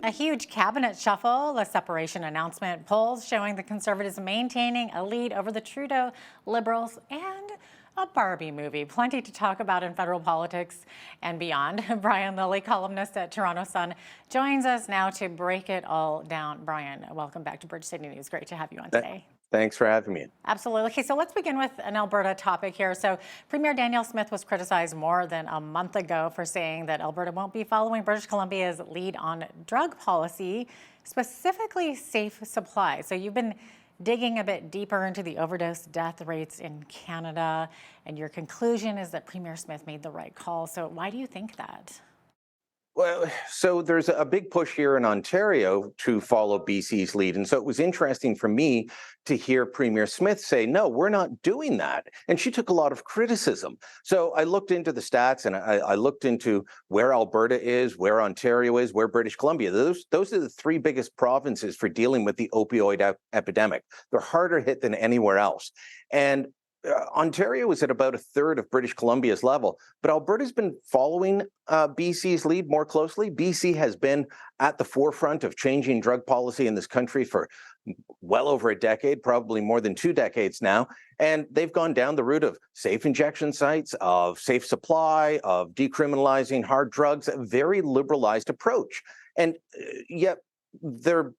A huge cabinet shuffle, a separation announcement, polls showing the Conservatives maintaining a lead over the Trudeau Liberals, and a Barbie movie. Plenty to talk about in federal politics and beyond. Brian Lilley, columnist at Toronto Sun, joins us now to break it all down. Brian, welcome back to Bridge City News. Great to have you on today. Thanks for having me. Absolutely. Okay, so let's begin with an Alberta topic here. So Premier Danielle Smith was criticized more than a month ago for saying that Alberta won't be following British Columbia's lead on drug policy, specifically safe supply. So you've been digging a bit deeper into the overdose death rates in Canada, and your conclusion is that Premier Smith made the right call. So why do you think that? Well, so there's a big push here in Ontario to follow BC's lead. And so it was interesting for me to hear Premier Smith say, no, we're not doing that. And she took a lot of criticism. So I looked into the stats and I looked into where Alberta is, where Ontario is, where British Columbia. Those are the three biggest provinces for dealing with the opioid epidemic. They're harder hit than anywhere else. And Ontario is at about a third of British Columbia's level, but Alberta's been following BC's lead more closely. BC has been at the forefront of changing drug policy in this country for well over a decade, probably more than 2 decades now. And they've gone down the route of safe injection sites, of safe supply, of decriminalizing hard drugs, a very liberalized approach. And yet their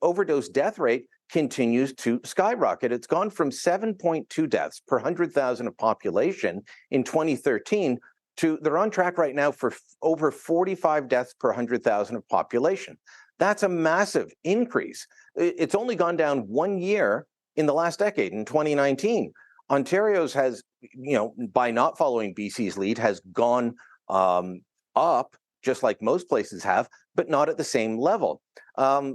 overdose death rate continues to skyrocket. It's gone from 7.2 deaths per 100,000 of population in 2013 to they're on track right now for over 45 deaths per 100,000 of population. That's a massive increase. It's only gone down 1 year in the last decade, in 2019. Ontario's has, by not following BC's lead, has gone up, just like most places have, but not at the same level.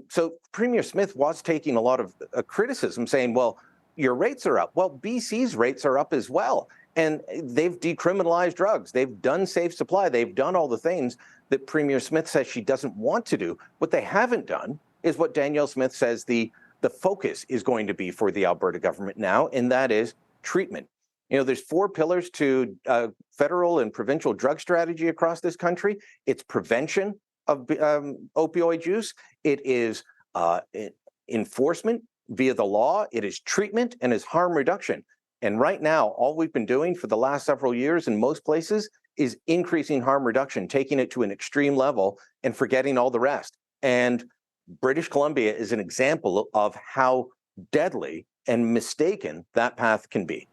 So Premier Smith was taking a lot of criticism, saying, well, your rates are up. Well, BC's rates are up as well. And they've decriminalized drugs. They've done safe supply. They've done all the things that Premier Smith says she doesn't want to do. What they haven't done is what Danielle Smith says the focus is going to be for the Alberta government now, and that is treatment. There's 4 pillars to federal and provincial drug strategy across this country. It's prevention of opioid use. It is enforcement via the law. It is treatment, and is harm reduction. And right now, all we've been doing for the last several years in most places is increasing harm reduction, taking it to an extreme level and forgetting all the rest. And British Columbia is an example of how deadly and mistaken that path can be.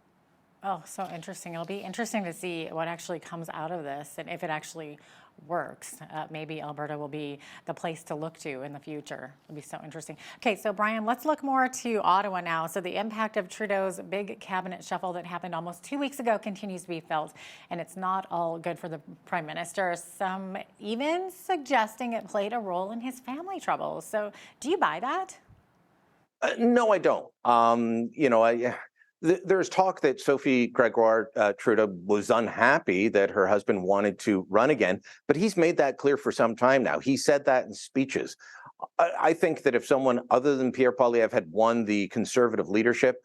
Oh, so interesting. It'll be interesting to see what actually comes out of this and if it actually works. Maybe Alberta will be the place to look to in the future. It'll be so interesting. Okay, so Brian, let's look more to Ottawa now. So the impact of Trudeau's big cabinet shuffle that happened almost 2 weeks ago continues to be felt, and it's not all good for the Prime Minister. Some even suggesting it played a role in his family troubles. So do you buy that? No, I don't. There's talk that Sophie Gregoire Trudeau was unhappy that her husband wanted to run again, but he's made that clear for some time now. He said that in speeches. I think that if someone other than Pierre Poilievre had won the Conservative leadership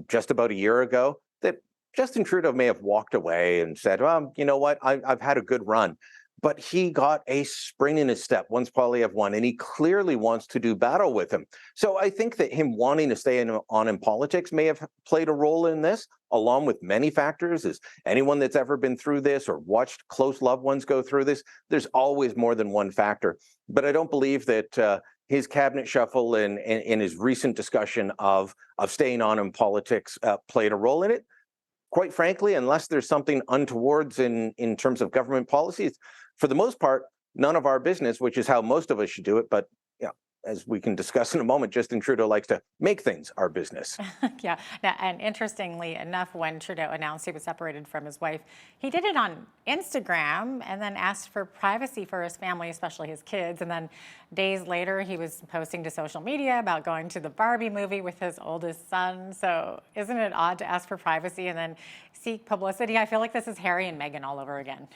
just about a year ago, that Justin Trudeau may have walked away and said, well, you know what, I've had a good run. But he got a spring in his step once Poilievre won, and he clearly wants to do battle with him. So I think that him wanting to stay on in politics may have played a role in this, along with many factors. As anyone that's ever been through this or watched close loved ones go through this, there's always more than one factor. But I don't believe that his cabinet shuffle and his recent discussion of staying on in politics played a role in it. Quite frankly, unless there's something untowards in terms of government policies, for the most part, none of our business, which is how most of us should do it. But as we can discuss in a moment, Justin Trudeau likes to make things our business. Yeah. Now, and interestingly enough, when Trudeau announced he was separated from his wife, he did it on Instagram and then asked for privacy for his family, especially his kids. And then days later, he was posting to social media about going to the Barbie movie with his oldest son. So isn't it odd to ask for privacy and then seek publicity? I feel like this is Harry and Meghan all over again.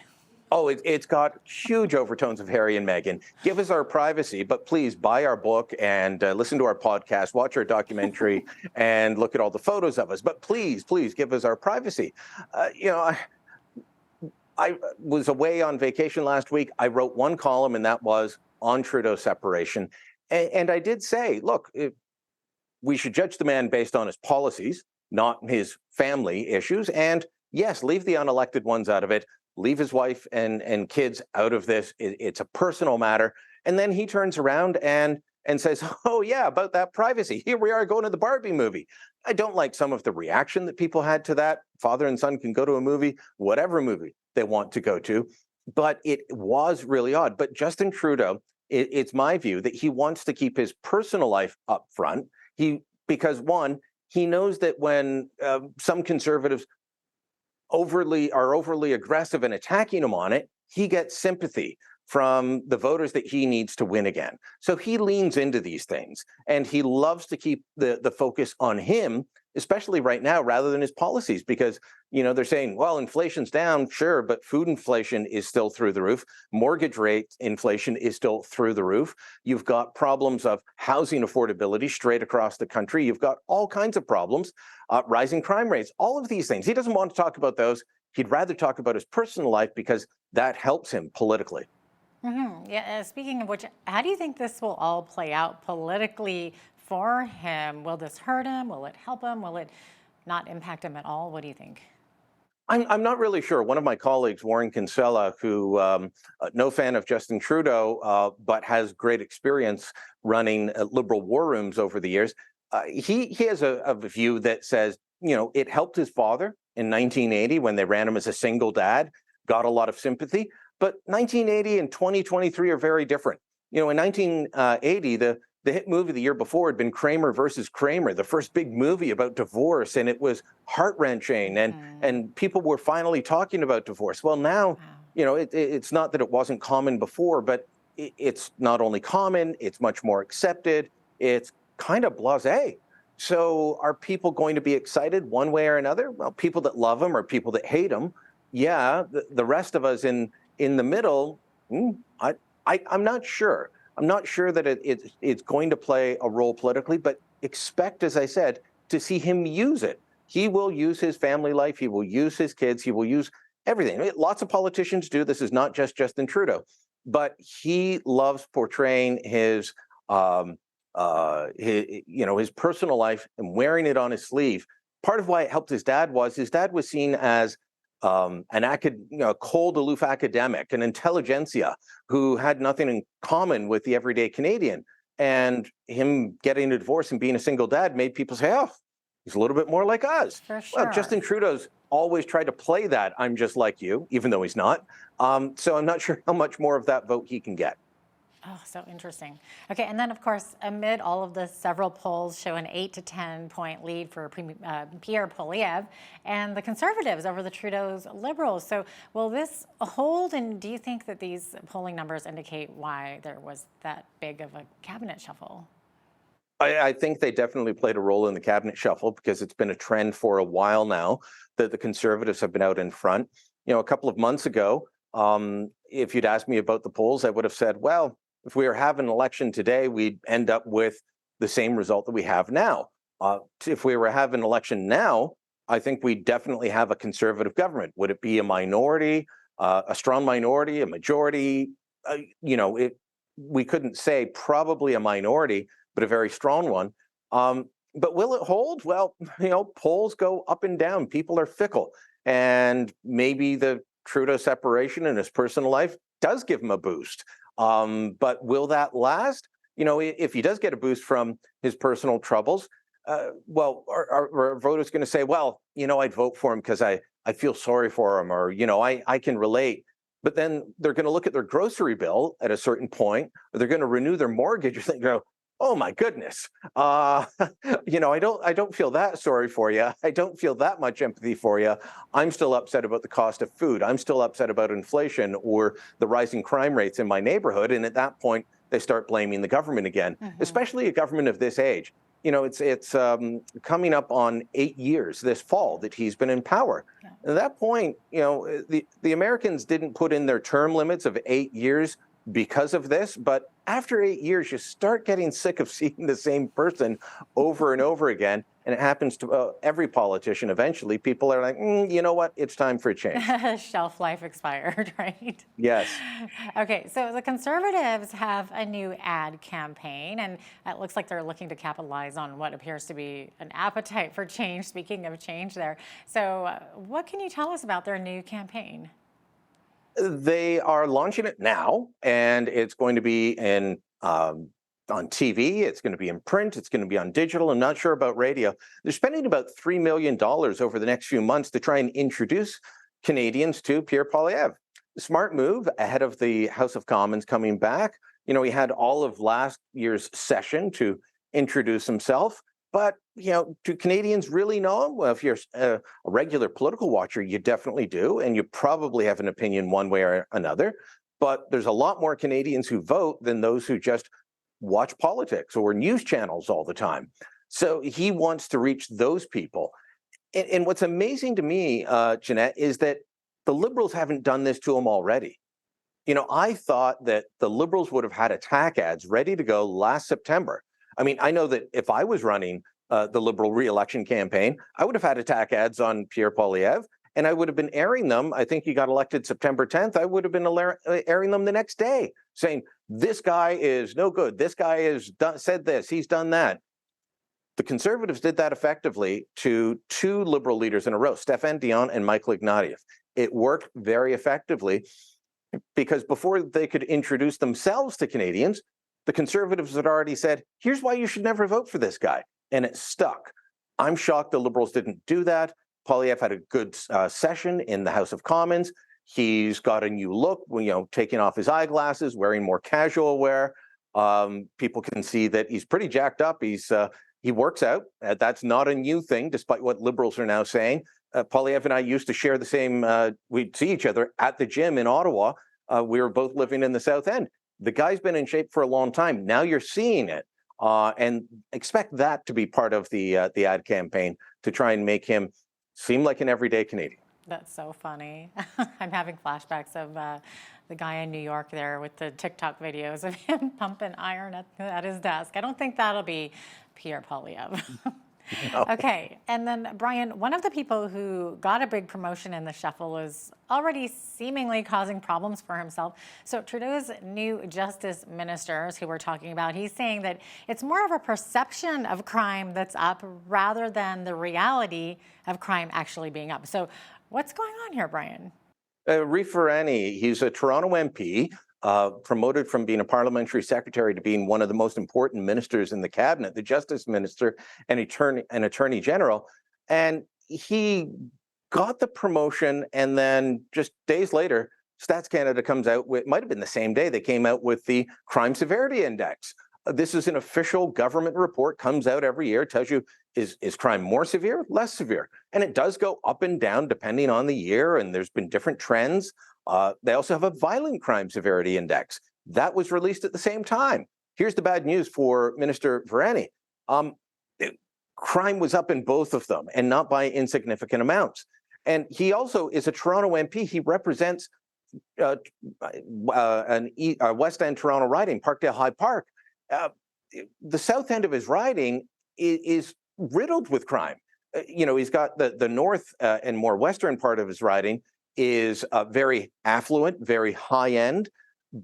Oh, it's got huge overtones of Harry and Meghan. Give us our privacy, but please buy our book and listen to our podcast, watch our documentary, and look at all the photos of us. But please give us our privacy. I was away on vacation last week. I wrote one column, and that was on Trudeau separation. And I did say, look, we should judge the man based on his policies, not his family issues. And yes, leave the unelected ones out of it. Leave his wife and kids out of this. It's a personal matter. And then he turns around and says, oh, yeah, about that privacy. Here we are going to the Barbie movie. I don't like some of the reaction that people had to that. Father and son can go to a movie, whatever movie they want to go to. But it was really odd. But Justin Trudeau, it's my view that he wants to keep his personal life up front. Because one, he knows that when some conservatives are overly aggressive and attacking him on it, he gets sympathy from the voters that he needs to win again. So he leans into these things, and he loves to keep the focus on him, especially right now, rather than his policies, because, they're saying, well, inflation's down, sure, but food inflation is still through the roof. Mortgage rate inflation is still through the roof. You've got problems of housing affordability straight across the country. You've got all kinds of problems, rising crime rates, all of these things. He doesn't want to talk about those. He'd rather talk about his personal life because that helps him politically. Mm-hmm. Yeah. Speaking of which, how do you think this will all play out politically for him? Will this hurt him? Will it help him? Will it not impact him at all? What do you think? I'm not really sure. One of my colleagues, Warren Kinsella, who no fan of Justin Trudeau, but has great experience running liberal war rooms over the years, he has a view that says, it helped his father in 1980 when they ran him as a single dad, got a lot of sympathy. But 1980 and 2023 are very different. In 1980, the hit movie the year before had been Kramer versus Kramer, the first big movie about divorce, and it was heart-wrenching, and people were finally talking about divorce. Well, now, it's not that it wasn't common before, but it's not only common, it's much more accepted. It's kind of blasé. So are people going to be excited one way or another? Well, people that love him or people that hate him. Yeah, the rest of us in the middle, I'm not sure. I'm not sure that it's going to play a role politically, but expect, as I said, to see him use it. He will use his family life. He will use his kids. He will use everything. Lots of politicians do. This is not just Justin Trudeau, but he loves portraying his personal life and wearing it on his sleeve. Part of why it helped his dad was seen as a cold, aloof academic, an intelligentsia who had nothing in common with the everyday Canadian. And him getting a divorce and being a single dad made people say, oh, he's a little bit more like us. For sure. Well, Justin Trudeau's always tried to play that I'm just like you, even though he's not. So I'm not sure how much more of that vote he can get. Oh, so interesting. Okay, and then of course, amid all of this, several polls show an 8 to 10 point lead for Pierre Poilievre and the Conservatives over the Trudeau's Liberals. So will this hold, and do you think that these polling numbers indicate why there was that big of a cabinet shuffle? I think they definitely played a role in the cabinet shuffle because it's been a trend for a while now that the Conservatives have been out in front. A couple of months ago, if you'd asked me about the polls, I would have said, well, if we were having an election today, we'd end up with the same result that we have now. If we were having an election now, I think we definitely have a Conservative government. Would it be a minority, a strong minority, a majority? We couldn't say, probably a minority, but a very strong one. But will it hold? Well, polls go up and down. People are fickle. And maybe the Trudeau separation in his personal life does give him a boost. But will that last? If he does get a boost from his personal troubles, are voters going to say, well, I'd vote for him because I feel sorry for him, or, I can relate. But then they're going to look at their grocery bill at a certain point, or they're going to renew their mortgage, and they go, oh my goodness, I don't feel that sorry for you. I don't feel that much empathy for you. I'm still upset about the cost of food. I'm still upset about inflation or the rising crime rates in my neighborhood. And at that point, they start blaming the government again, especially a government of this age. It's coming up on 8 years this fall that he's been in power. Yeah. At that point, the Americans didn't put in their term limits of 8 years because of this. But after 8 years, you start getting sick of seeing the same person over and over again. And it happens to every politician eventually. People are like, you know what? It's time for a change. Shelf life expired, right? Yes. Okay, so the Conservatives have a new ad campaign, and it looks like they're looking to capitalize on what appears to be an appetite for change. Speaking of change there. So what can you tell us about their new campaign? They are launching it now, and it's going to be in on TV. It's going to be in print. It's going to be on digital. I'm not sure about radio. They're spending about $3 million over the next few months to try and introduce Canadians to Pierre Poilievre. Smart move ahead of the House of Commons coming back. You know, he had all of last year's session to introduce himself. But, you know, do Canadians really know him? Well, if you're a regular political watcher, you definitely do. And you probably have an opinion one way or another. But there's a lot more Canadians who vote than those who just watch politics or news channels all the time. So he wants to reach those people. And what's amazing to me, Jeanette, is that the Liberals haven't done this to him already. You know, I thought that the Liberals would have had attack ads ready to go last September. I mean, I know that if I was running the Liberal re-election campaign, I would have had attack ads on Pierre Poilievre, and I would have been airing them. I think he got elected September 10th. I would have been airing them the next day, saying, this guy is no good. This guy has said this. He's done that. The Conservatives did that effectively to two Liberal leaders in a row, Stéphane Dion and Michael Ignatieff. It worked very effectively because before they could introduce themselves to Canadians, the Conservatives had already said, here's why you should never vote for this guy. And it stuck. I'm shocked the Liberals didn't do that. Poilievre had a good session in the House of Commons. He's got a new look, you know, taking off his eyeglasses, wearing more casual wear. People can see that he's pretty jacked up. He works out. That's not a new thing, despite what Liberals are now saying. Poilievre and I used to share the same, we'd see each other at the gym in Ottawa. We were both living in the South End. The guy's been in shape for a long time. Now you're seeing it. And expect that to be part of the ad campaign to try and make him seem like an everyday Canadian. That's so funny. I'm having flashbacks of the guy in New York there with the TikTok videos of him pumping iron at his desk. I don't think that'll be Pierre Poilievre. No. Okay, and then Brian, one of the people who got a big promotion in the shuffle is already seemingly causing problems for himself. So Trudeau's new justice ministers who we're talking about, he's saying that it's more of a perception of crime that's up rather than the reality of crime actually being up. So what's going on here, Brian? Reef Ferrani, he's a Toronto MP, promoted from being a parliamentary secretary to being one of the most important ministers in the cabinet, the justice minister and attorney general. And he got the promotion, and then just days later, Stats Canada comes out with, might have been the same day, they came out with the crime severity index. This is an official government report, comes out every year, tells you is crime more severe, less severe? And it does go up and down depending on the year, and there's been different trends. They also have a violent crime severity index. That was released at the same time. Here's the bad news for Minister Ferrani. Crime was up in both of them, and not by insignificant amounts. And he also is a Toronto MP. He represents a West End Toronto riding, Parkdale High Park. The south end of his riding is riddled with crime. You know, he's got the north and more western part of his riding is very affluent, very high end,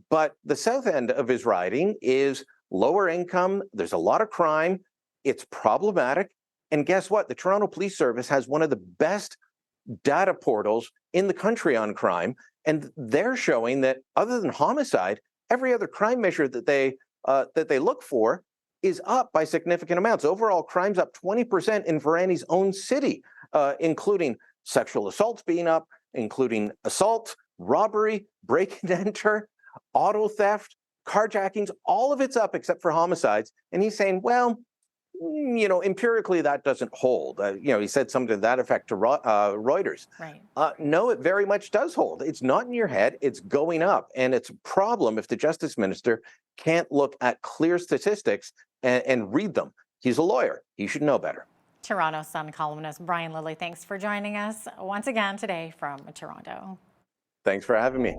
but the south end of his riding is lower income. There's a lot of crime. It's problematic. And guess what? The Toronto Police Service has one of the best data portals in the country on crime. And they're showing that other than homicide, every other crime measure that they look for is up by significant amounts. Overall, crime's up 20% in Ferrani's own city, including sexual assaults being up, including assault, robbery, break and enter, auto theft, carjackings, all of it's up except for homicides. And he's saying, well, you know, empirically that doesn't hold. You know, he said something to that effect to Reuters. Right. No, it very much does hold. It's not in your head. It's going up. And it's a problem if the justice minister can't look at clear statistics and read them. He's a lawyer. He should know better. Toronto Sun columnist Brian Lilley, thanks for joining us once again today from Toronto. Thanks for having me.